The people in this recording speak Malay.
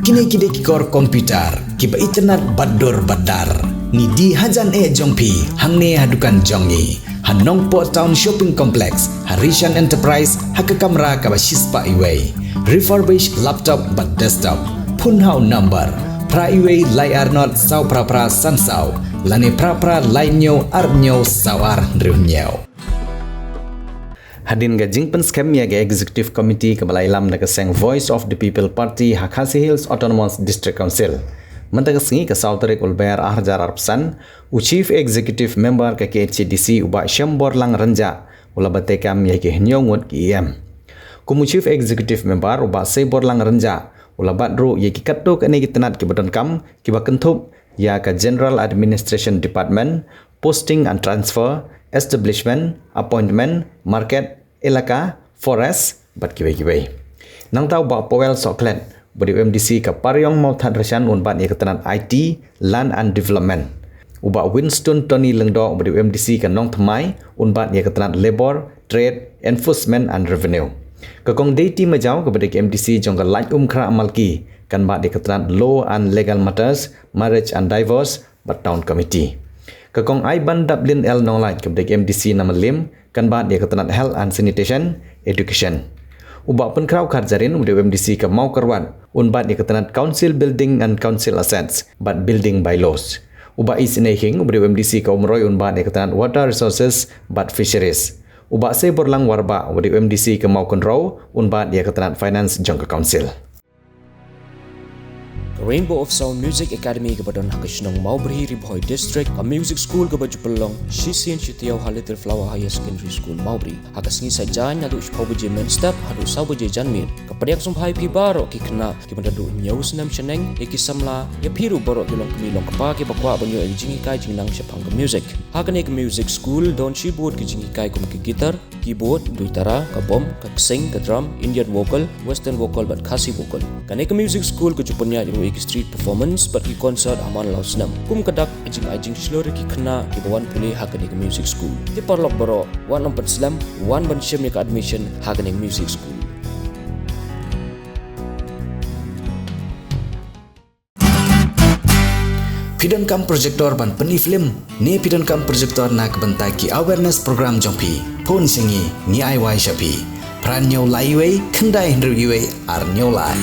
Kini kikor komputer, kiba internet bador badar. Ni di hajan jongpi, hangne hadukan jongi. Han Nongpoh Town Shopping Complex, Harishan Enterprise, haka kamera kaba shispa iway. Refurbished laptop but desktop. Phun hau number. Pra iway layar not sau pra san sau. Lane pra lainyo arnyo sawar riunyo. Hadin gajing penskem ya Executive Committee kebalai lam na kaseng Voice of the People Party Khadc Hills Autonomous District Council. Mentang sengi ke Sauterik Ulbayar Ahjar Arpsan, Chief Executive Member ke KHCDC ubak Syambor Lang Renja, ula batekam ya ke Nyongut KM. Kumu Chief Executive Member ubak Sebor Lang Renja, ula badru ya ke katuk ane Tnat ke Badan Kam, kiba kentup ya ke General Administration Department, Posting and Transfer, Establishment, Appointment, Market, Iaka, Forest, bat kibai-kibai. Nang tahu bahawa Powell Soklet, beri UMDC ke Paryong Mauthat Rasyan unbat ia ketenan IT, Land and Development. Ubak Winston Tony Lengdo beri UMDC ke Nong Thmai unbat ia ketenan Labor, Trade, Enforcement and Revenue. Kekong deiti majau kepada UMDC jong ke Light Kra Amalki kan bat ia ketenan Law and Legal Matters, Marriage and Divorce, bat Town Committee. Kekong Aiban Dublin L Nonglait kepada MDC nama Lim kan bat dia ketenat Health and Sanitation Education. Ubak penkrau karjarin udah MDC ke mau kerwat unbat dia ketenat Council Building and Council Assets but Building Bylaws. Ubak isinehing udah MDC ke Umroi unbat dia ketenat Water Resources but Fisheries. Ubak Seborlang Warba udah MDC ke mau kontrol unbat dia ketenat Finance jong ke Council. Rainbow of Sound Music Academy ke badan hak Shillong mau berhiri Bhoi District, a music school ke baju pelong, Shisian Shitiau Little Flower Higher Secondary School mau beri. Hak sengi sajan adu shpau beje main step, adu sau beje janmir. Kepada yang sumpai pi baro ki kena ki bandadu nyau senam cheneng, ki samla, ya piru baro ki long kemilong kepa ki bakwa banyo ek jingi kai jingnang shapang ke music. Hak ne ke music school don keyboard ki jingi kai kum ki gitar, keyboard, duitara, ke bom, ke sing, ke drum, Indian vocal, Western vocal but Khasi vocal. Kan ke music school ke jupunya street performance bagi konsert aman lau senam. Kum kedak ajing seluruh ki kena ki bawan pulih hak ke music school. Ti parlok baro wan lompat selam wan ban syem ke admission hak ke music school. Pidon kam projector ban peni film ni pidon kam projector nak bentai ki awareness program jongpi phun singi ni ai wai shapi pran nyau lai wei kendai hendru iwe ar nyau lai.